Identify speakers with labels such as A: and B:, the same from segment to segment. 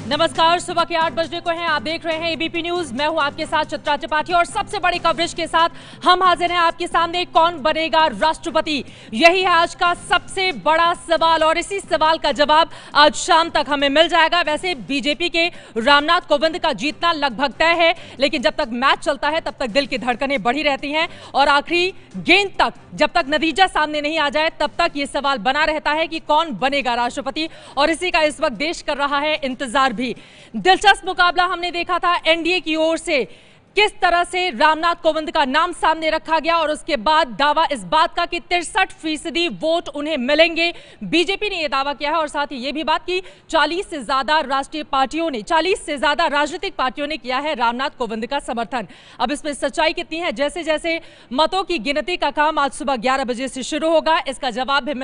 A: नमस्कार, सुबह के 8 बजने को हैं। आप देख रहे हैं एबीपी न्यूज। मैं हूं आपके साथ चित्रा त्रिपाठी और सबसे बड़ी कवरेज के साथ हम हाजिर हैं आपके सामने। कौन बनेगा राष्ट्रपति, यही है आज का सबसे बड़ा सवाल और इसी सवाल का जवाब आज शाम तक हमें मिल जाएगा। वैसे बीजेपी के रामनाथ कोविंद का जीतना लगभग तय है, लेकिन जब तक मैच चलता है तब तक दिल की धड़कनें बढ़ी रहती हैं और आखिरी गेंद तक जब तक नतीजा सामने नहीं आ जाए तब तक ये सवाल बना रहता है कि कौन बनेगा राष्ट्रपति, और इसी का इस वक्त देश कर रहा है इंतजार भी। दिलचस्प मुकाबला हमने देखा था एनडीए की ओर से, किस तरह से रामनाथ कोविंद का नाम सामने रखा गया और उसके बाद दावा इस बात का कि 63% वोट उन्हें मिलेंगे। बीजेपी ने यह दावा किया है और साथ ही यह भी बात कि 40 से ज्यादा राष्ट्रीय पार्टियों ने, 40 से ज्यादा राजनीतिक पार्टियों ने किया है रामनाथ कोविंद का समर्थन। अब इसमें सच्चाई कितनी है, जैसे जैसे मतों की गिनती का काम आज सुबह 11 बजे से शुरू होगा, इसका जवाब भी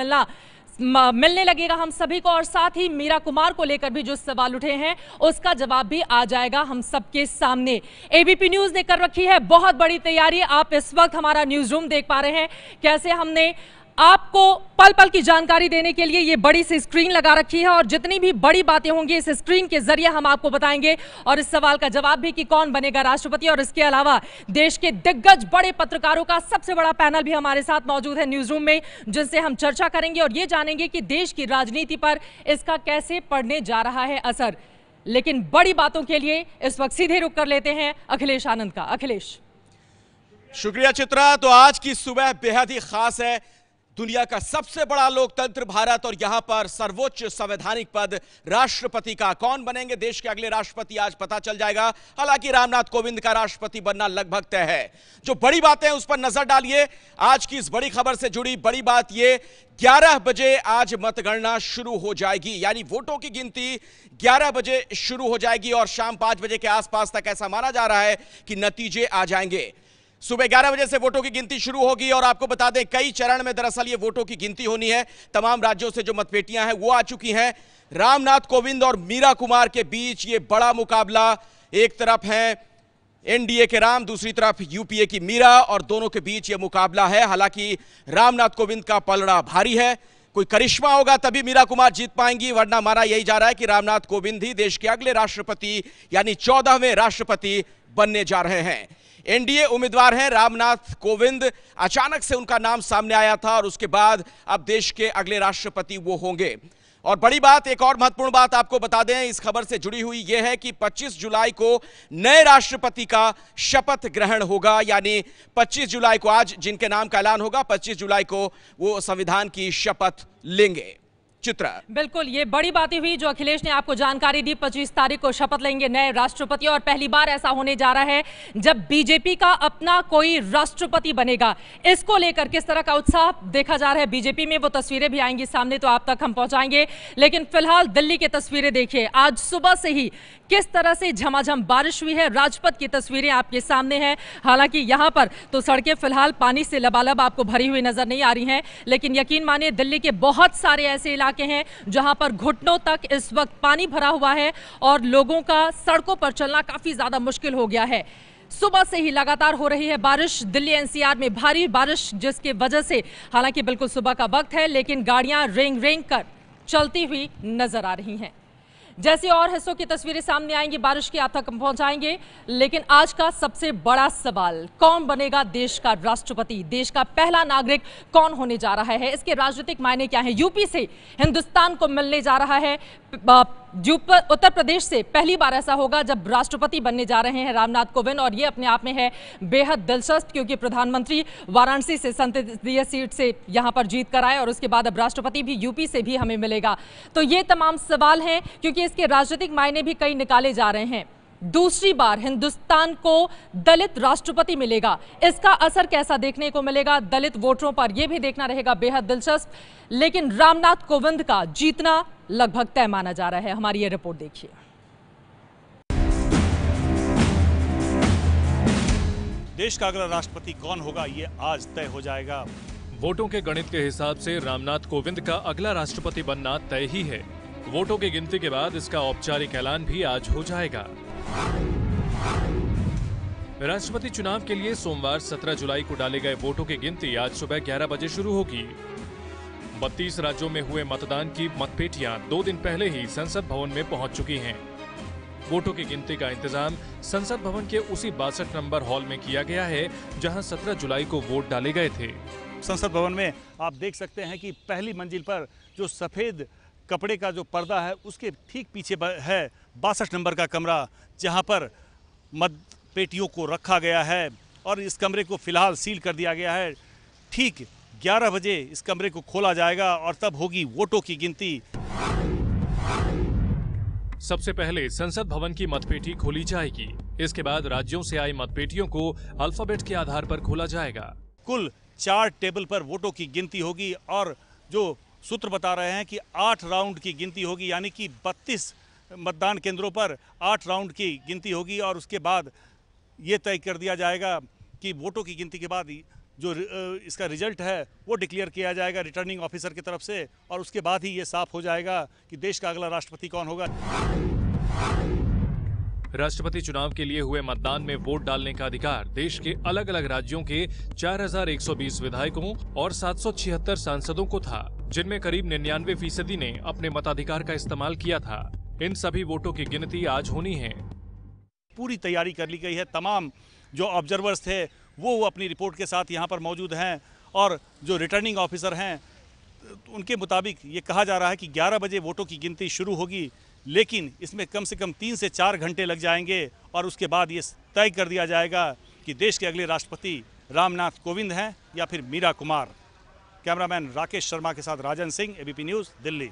A: मिलने लगेगा हम सभी को, और साथ ही मीरा कुमार को लेकर भी जो सवाल उठे हैं उसका जवाब भी आ जाएगा हम सबके सामने। एबीपी न्यूज ने कर रखी है बहुत बड़ी तैयारी। आप इस वक्त हमारा न्यूज रूम देख पा रहे हैं, कैसे हमने आपको पल पल की जानकारी देने के लिए ये बड़ी सी स्क्रीन लगा रखी है और जितनी भी बड़ी बातें होंगी इस स्क्रीन के जरिए हम आपको बताएंगे, और इस सवाल का जवाब भी कि कौन बनेगा राष्ट्रपति। और इसके अलावा देश के दिग्गज बड़े पत्रकारों का सबसे बड़ा पैनल भी हमारे साथ मौजूद है न्यूज रूम में, जिनसे हम चर्चा करेंगे और ये जानेंगे कि देश की राजनीति पर इसका कैसे पड़ने जा रहा है असर। लेकिन बड़ी बातों के लिए इस वक्त सीधे रुक कर लेते हैं अखिलेश आनंद का। अखिलेश।
B: शुक्रिया चित्रा। तो आज की सुबह बेहद ही खास है। दुनिया का सबसे बड़ा लोकतंत्र भारत, और यहां पर सर्वोच्च संवैधानिक पद राष्ट्रपति का कौन बनेंगे देश के अगले राष्ट्रपति आज पता चल जाएगा। हालांकि रामनाथ कोविंद का राष्ट्रपति बनना लगभग तय है। जो बड़ी बातें हैं उस पर नजर डालिए। आज की इस बड़ी खबर से जुड़ी बड़ी बात यह, 11 बजे आज मतगणना शुरू हो जाएगी, यानी वोटों की गिनती 11 बजे शुरू हो जाएगी और शाम 5 बजे के आसपास तक ऐसा माना जा रहा है कि नतीजे आ जाएंगे। सुबह 11 बजे से वोटों की गिनती शुरू होगी और आपको बता दें कई चरण में दरअसल ये वोटों की गिनती होनी है। तमाम राज्यों से जो मतपेटियां हैं वो आ चुकी हैं। रामनाथ कोविंद और मीरा कुमार के बीच ये बड़ा मुकाबला, एक तरफ है एनडीए के राम, दूसरी तरफ यूपीए की मीरा, और दोनों के बीच ये मुकाबला है। हालांकि रामनाथ कोविंद का पलड़ा भारी है, कोई करिश्मा होगा तभी मीरा कुमार जीत पाएंगी, वरना माना यही जा रहा है कि रामनाथ कोविंद ही देश के अगले राष्ट्रपति यानी 14वें राष्ट्रपति बनने जा रहे हैं। एनडीए उम्मीदवार हैं रामनाथ कोविंद, अचानक से उनका नाम सामने आया था और उसके बाद अब देश के अगले राष्ट्रपति वो होंगे। और बड़ी बात, एक और महत्वपूर्ण बात आपको बता दें इस खबर से जुड़ी हुई यह है कि 25 जुलाई को नए राष्ट्रपति का शपथ ग्रहण होगा, यानी 25 जुलाई को आज जिनके नाम का ऐलान होगा 25 जुलाई को वो संविधान की शपथ लेंगे। चित्रा।
A: बिल्कुल, ये बड़ी बातें हुई जो अखिलेश ने आपको जानकारी दी। 25 तारीख को शपथ लेंगे नए राष्ट्रपति, और पहली बार ऐसा होने जा रहा है जब बीजेपी का अपना कोई राष्ट्रपति बनेगा। इसको लेकर किस तरह का उत्साह देखा जा रहा है बीजेपी में, वो तस्वीरें भी आएंगी सामने तो आप तक हम पहुंचाएंगे। लेकिन फिलहाल दिल्ली की तस्वीरें देखिए, आज सुबह से ही किस तरह से झमाझम बारिश हुई है। राजपथ की तस्वीरें आपके सामने हैं। हालांकि यहां पर तो सड़कें फिलहाल पानी से लबालब आपको भरी हुई नजर नहीं आ रही हैं, लेकिन यकीन मानिए दिल्ली के बहुत सारे ऐसे इलाके हैं जहां पर घुटनों तक इस वक्त पानी भरा हुआ है और लोगों का सड़कों पर चलना काफी ज्यादा मुश्किल हो गया है। सुबह से ही लगातार हो रही है बारिश, दिल्ली एनसीआर में भारी बारिश, जिसकी वजह से हालांकि बिल्कुल सुबह का वक्त है लेकिन गाड़ियां रेंग रेंग कर चलती हुई नजर आ रही हैं। जैसे और हिस्सों की तस्वीरें सामने आएंगी बारिश की आप तक पहुंचाएंगे, लेकिन आज का सबसे बड़ा सवाल, कौन बनेगा देश का राष्ट्रपति, देश का पहला नागरिक कौन होने जा रहा है, इसके राजनीतिक मायने क्या हैं। यूपी से हिंदुस्तान को मिलने जा रहा है, उत्तर प्रदेश से पहली बार ऐसा होगा जब राष्ट्रपति बनने जा रहे हैं रामनाथ कोविंद, और ये अपने आप में है बेहद दिलचस्प, क्योंकि प्रधानमंत्री वाराणसी से संसदीय सीट से यहां पर जीत कर आए और उसके बाद अब राष्ट्रपति भी यूपी से भी हमें मिलेगा। तो ये तमाम सवाल हैं क्योंकि इसके राजनीतिक मायने भी कई निकाले जा रहे हैं। दूसरी बार हिंदुस्तान को दलित राष्ट्रपति मिलेगा, इसका असर कैसा देखने को मिलेगा दलित वोटरों पर, यह भी देखना रहेगा बेहद दिलचस्प। लेकिन रामनाथ कोविंद का जीतना लगभग तय माना जा रहा है। हमारी ये रिपोर्ट देखिए।
C: देश का अगला राष्ट्रपति कौन होगा ये आज तय हो जाएगा।
D: वोटों के गणित के हिसाब से रामनाथ कोविंद का अगला राष्ट्रपति बनना तय ही है। वोटों की गिनती के बाद इसका औपचारिक ऐलान भी आज हो जाएगा। राष्ट्रपति चुनाव के लिए सोमवार 17 जुलाई को डाले गए वोटों की गिनती आज सुबह 11 बजे शुरू होगी। 32 राज्यों में हुए मतदान की मतपेटियां 2 दिन पहले ही संसद भवन में पहुंच चुकी हैं। वोटों की गिनती का इंतजाम संसद भवन के उसी 62 नंबर हॉल में किया गया है जहां 17 जुलाई को वोट डाले गए थे।
C: संसद भवन में आप देख सकते हैं कि पहली मंजिल पर जो सफ़ेद कपड़े का जो पर्दा है उसके ठीक पीछे है 62 नंबर का कमरा, जहां पर मत पेटियों को रखा गया है और इस कमरे को फिलहाल सील कर दिया गया है। ठीक 11 बजे इस कमरे को खोला जाएगा और तब होगी वोटों की गिनती।
D: सबसे पहले संसद भवन की मतपेटी खोली जाएगी। इसके बाद राज्यों से आई मतपेटियों को अल्फाबेट के आधार पर खोला जाएगा।
C: कुल 4 टेबल पर वोटों की गिनती होगी और जो सूत्र बता रहे हैं कि 8 राउंड की गिनती होगी, यानी कि 32 मतदान केंद्रों पर 8 राउंड की गिनती होगी और उसके बाद ये तय कर दिया जाएगा कि वोटों की गिनती के बाद जो इसका रिजल्ट है वो डिक्लेयर किया जाएगा रिटर्निंग ऑफिसर की तरफ से और उसके बाद ही ये साफ हो जाएगा कि देश का अगला राष्ट्रपति कौन होगा।
D: राष्ट्रपति चुनाव के लिए हुए मतदान में वोट डालने का अधिकार देश के अलग अलग राज्यों के 4120 विधायकों और 776 सांसदों को था, जिनमें करीब 99% ने अपने मताधिकार का इस्तेमाल किया था। इन सभी वोटों की गिनती आज होनी है।
C: पूरी तैयारी कर ली गई है। तमाम जो ऑब्जर्वर्स थे वो अपनी रिपोर्ट के साथ यहाँ पर मौजूद हैं और जो रिटर्निंग ऑफिसर हैं उनके मुताबिक ये कहा जा रहा है कि 11 बजे वोटों की गिनती शुरू होगी, लेकिन इसमें कम से कम 3 से 4 घंटे लग जाएंगे और उसके बाद ये तय कर दिया जाएगा कि देश के अगले राष्ट्रपति रामनाथ कोविंद हैं या फिर मीरा कुमार। कैमरामैन राकेश शर्मा के साथ राजन सिंह, एबीपी न्यूज़, दिल्ली।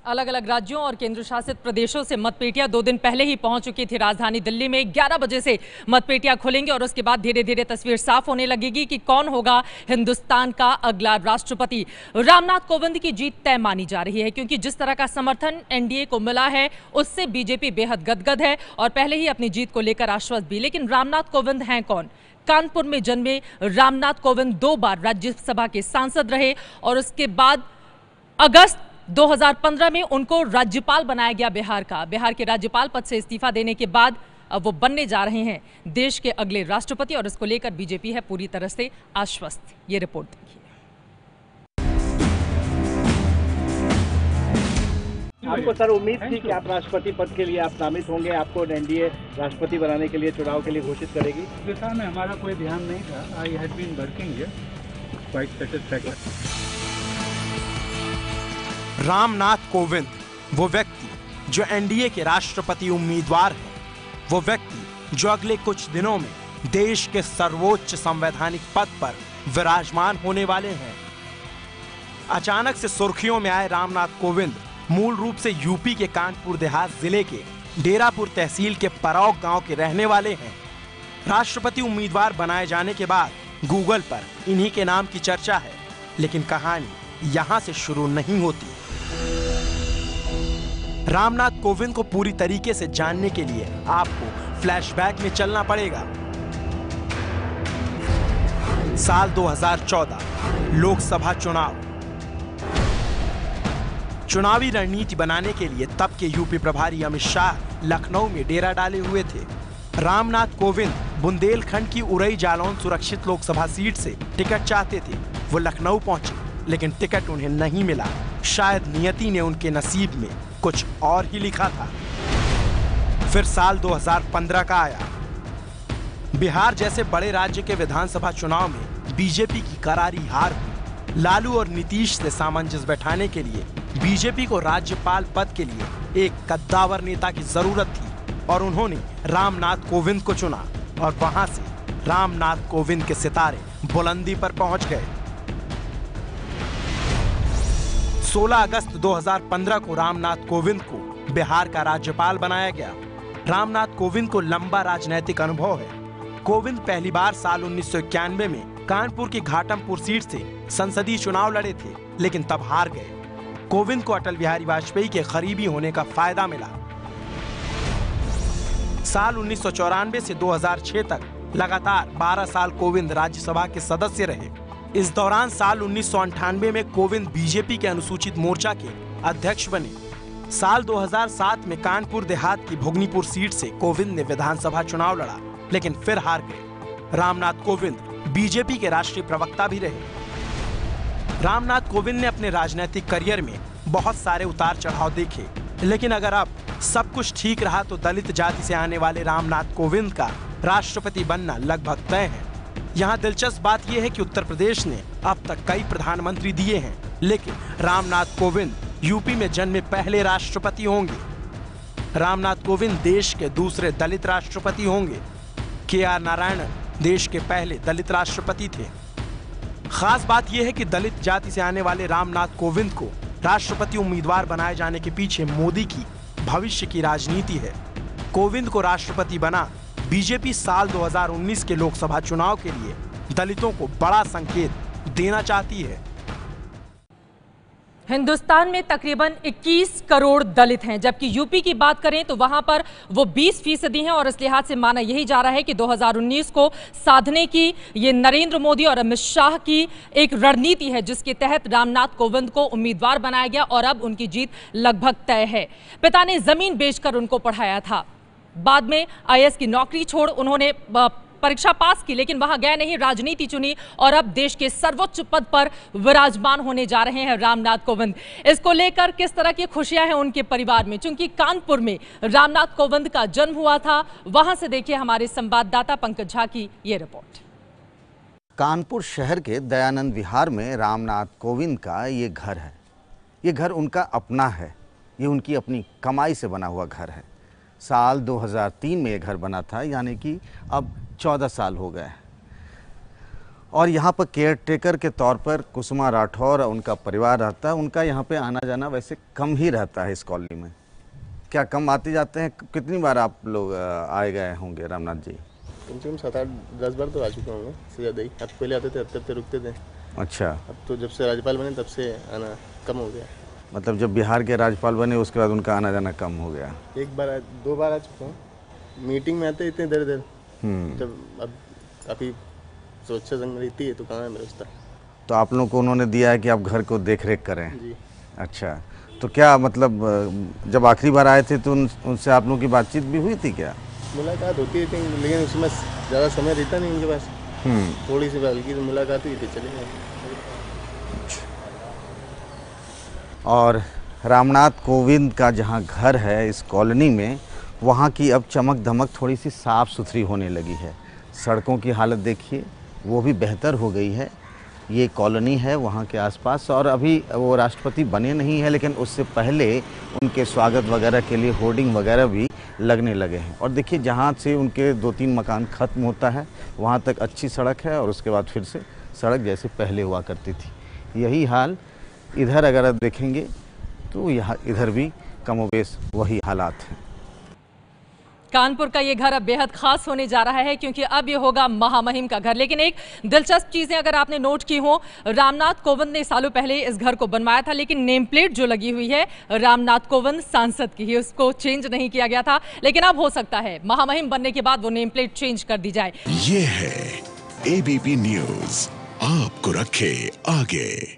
A: अलग अलग राज्यों और केंद्र शासित प्रदेशों से मतपेटियां 2 दिन पहले ही पहुंच चुकी थी राजधानी दिल्ली में। 11 बजे से मतपेटियां खुलेंगी और उसके बाद धीरे धीरे तस्वीर साफ होने लगेगी कि कौन होगा हिंदुस्तान का अगला राष्ट्रपति। रामनाथ कोविंद की जीत तय मानी जा रही है, क्योंकि जिस तरह का समर्थन एनडीए को मिला है उससे बीजेपी बेहद गदगद है और पहले ही अपनी जीत को लेकर आश्वस्त भी। लेकिन रामनाथ कोविंद हैं कौन? कानपुर में जन्मे रामनाथ कोविंद 2 बार राज्यसभा के सांसद रहे और उसके बाद अगस्त 2015 में उनको राज्यपाल बनाया गया बिहार का। बिहार के राज्यपाल पद से इस्तीफा देने के बाद अब वो बनने जा रहे हैं देश के अगले राष्ट्रपति और इसको लेकर बीजेपी है पूरी तरह से आश्वस्त। ये रिपोर्ट देखिए।
E: आपको सर उम्मीद थी कि आप राष्ट्रपति पद के लिए आप नामित होंगे, आपको एनडीए राष्ट्रपति बनाने के लिए चुनाव के लिए घोषित करेगी?
F: इस दिशा में हमारा कोई ध्यान नहीं था। I had been working here quite satisfactory.
G: Ramnath Kovind वो व्यक्ति जो एनडीए के राष्ट्रपति उम्मीदवार हैं, वो व्यक्ति जो अगले कुछ दिनों में देश के सर्वोच्च संवैधानिक पद पर विराजमान होने वाले हैं। अचानक से सुर्खियों में आए रामनाथ कोविंद मूल रूप से यूपी के कानपुर देहात जिले के डेरापुर तहसील के परौक गांव के रहने वाले हैं। राष्ट्रपति उम्मीदवार बनाए जाने के बाद गूगल पर इन्हीं के नाम की चर्चा है, लेकिन कहानी यहां से शुरू नहीं होती। रामनाथ कोविंद को पूरी तरीके से जानने के लिए आपको फ्लैशबैक में चलना पड़ेगा। साल 2014 लोकसभा चुनाव। चुनावी रणनीति बनाने के लिए तब के यूपी प्रभारी अमित शाह लखनऊ में डेरा डाले हुए थे। रामनाथ कोविंद बुंदेलखंड की उरई जालौन सुरक्षित लोकसभा सीट से टिकट चाहते थे। वो लखनऊ पहुंचे, लेकिन टिकट उन्हें नहीं मिला। शायद नियति ने उनके नसीब में कुछ और ही लिखा था। फिर साल 2015 का आया। बिहार जैसे बड़े राज्य के विधानसभा चुनाव में बीजेपी की करारी हार हुई। लालू और नीतीश से सामंजस्य बैठाने के लिए बीजेपी को राज्यपाल पद के लिए एक कद्दावर नेता की जरूरत थी और उन्होंने रामनाथ कोविंद को चुना और वहां से रामनाथ कोविंद के सितारे बुलंदी पर पहुंच गए। 16 अगस्त 2015 को रामनाथ कोविंद को बिहार का राज्यपाल बनाया गया। रामनाथ कोविंद को लंबा राजनीतिक अनुभव है। कोविंद पहली बार साल 1991 में कानपुर की घाटमपुर सीट से संसदीय चुनाव लड़े थे, लेकिन तब हार गए। कोविंद को अटल बिहारी वाजपेयी के करीबी होने का फायदा मिला। साल 1994 से 2006 तक लगातार 12 साल कोविंद राज्यसभा के सदस्य रहे। इस दौरान साल 1998 में कोविंद बीजेपी के अनुसूचित मोर्चा के अध्यक्ष बने। साल 2007 में कानपुर देहात की भोगनीपुर सीट से कोविंद ने विधानसभा चुनाव लड़ा, लेकिन फिर हार गए। रामनाथ कोविंद बीजेपी के राष्ट्रीय प्रवक्ता भी रहे। रामनाथ कोविंद ने अपने राजनीतिक करियर में बहुत सारे उतार चढ़ाव देखे, लेकिन अगर अब सब कुछ ठीक रहा तो दलित जाति से आने वाले रामनाथ कोविंद का राष्ट्रपति बनना लगभग तय है। यहाँ दिलचस्प बात यह है कि उत्तर प्रदेश ने अब तक कई प्रधानमंत्री दिए हैं, लेकिन रामनाथ कोविंद यूपी में जन्मे पहले राष्ट्रपति होंगे। रामनाथ कोविंद देश के दूसरे दलित राष्ट्रपति होंगे। KR नारायणन देश के पहले दलित राष्ट्रपति थे। खास बात यह है कि दलित जाति से आने वाले रामनाथ कोविंद को राष्ट्रपति उम्मीदवार बनाए जाने के पीछे मोदी की भविष्य की राजनीति है। कोविंद को राष्ट्रपति बना बीजेपी साल 2019 के लोकसभा चुनाव के लिए दलितों को बड़ा संकेत देना चाहती है।
A: हिंदुस्तान में तकरीबन 21 करोड़ दलित हैं, जबकि यूपी की बात करें तो वहां पर वो 20% हैं और इस लिहाज से माना यही जा रहा है कि 2019 को साधने की ये नरेंद्र मोदी और अमित शाह की एक रणनीति है, जिसके तहत रामनाथ कोविंद को उम्मीदवार बनाया गया और अब उनकी जीत लगभग तय है। पिता ने जमीन बेचकर उनको पढ़ाया था, बाद में IAS की नौकरी छोड़ उन्होंने परीक्षा पास की, लेकिन वहां गए नहीं, राजनीति चुनी और अब देश के सर्वोच्च पद पर विराजमान होने जा रहे हैं रामनाथ कोविंद। इसको लेकर किस तरह की खुशियां हैं उनके परिवार में, क्योंकि कानपुर में रामनाथ कोविंद का जन्म हुआ था। वहां से देखिए हमारे संवाददाता पंकज झा की ये रिपोर्ट।
H: कानपुर शहर के दयानंद विहार में रामनाथ कोविंद का ये घर है। ये घर उनका अपना है, ये उनकी अपनी कमाई से बना हुआ घर है। साल 2003 में ये घर बना था, यानी कि अब 14 साल हो गए। और यहाँ पर केयर टेकर के तौर पर कुसुमा राठौर और उनका परिवार रहता है। उनका यहाँ पे आना जाना वैसे कम ही रहता है इस कॉलोनी में। क्या कम आते जाते हैं? कितनी बार आप लोग आए गए होंगे रामनाथ जी?
I: कम से कम 7-8-10 बार तो आ चुका हूँ, इससे ज़्यादा ही। अब पहले आते थे, हफ्ते रुकते थे।
H: अच्छा।
I: अब तो जब से राज्यपाल बने तब से आना कम हो गया।
H: मतलब जब बिहार के राज्यपाल बने उसके बाद उनका आना जाना कम हो गया?
I: 1-2 बार आ चुका हूँ। मीटिंग में आते इतने देर जब अब काफ़ी सुरक्षा संग रहती है तो कहाँ है व्यवस्था।
H: तो आप लोगों को उन्होंने दिया है कि आप घर को देख रेख करें?
I: जी।
H: अच्छा, तो क्या मतलब जब आखिरी बार आए थे तो उनसे आप लोगों की बातचीत भी हुई थी क्या?
I: मुलाकात होती थी, लेकिन उसमें ज़्यादा समय रहता नहीं उनके पास। थोड़ी सी हल्की मुलाकात हुई थी, चले गए।
H: और रामनाथ कोविंद का जहाँ घर है इस कॉलोनी में, वहाँ की अब चमक धमक थोड़ी सी साफ़ सुथरी होने लगी है। सड़कों की हालत देखिए, वो भी बेहतर हो गई है। ये कॉलोनी है वहाँ के आसपास, और अभी वो राष्ट्रपति बने नहीं हैं, लेकिन उससे पहले उनके स्वागत वगैरह के लिए होर्डिंग वगैरह भी लगने लगे हैं। और देखिए जहाँ से उनके 2-3 मकान ख़त्म होता है वहाँ तक अच्छी सड़क है, और उसके बाद फिर से सड़क जैसे पहले हुआ करती थी। यही हाल इधर अगर आप देखेंगे तो यहाँ इधर भी कमोबेश वही हालात हैं।
A: कानपुर का ये घर अब बेहद खास होने जा रहा है, क्योंकि अब ये होगा महामहिम का घर। लेकिन एक दिलचस्प चीजें अगर आपने नोट की हो, रामनाथ कोविंद ने सालों पहले इस घर को बनवाया था, लेकिन नेम प्लेट जो लगी हुई है रामनाथ कोविंद सांसद की ही, उसको चेंज नहीं किया गया था। लेकिन अब हो सकता है महामहिम बनने के बाद वो नेम प्लेट चेंज कर दी जाए।
J: ये है ABP न्यूज़, आपको रखे आगे।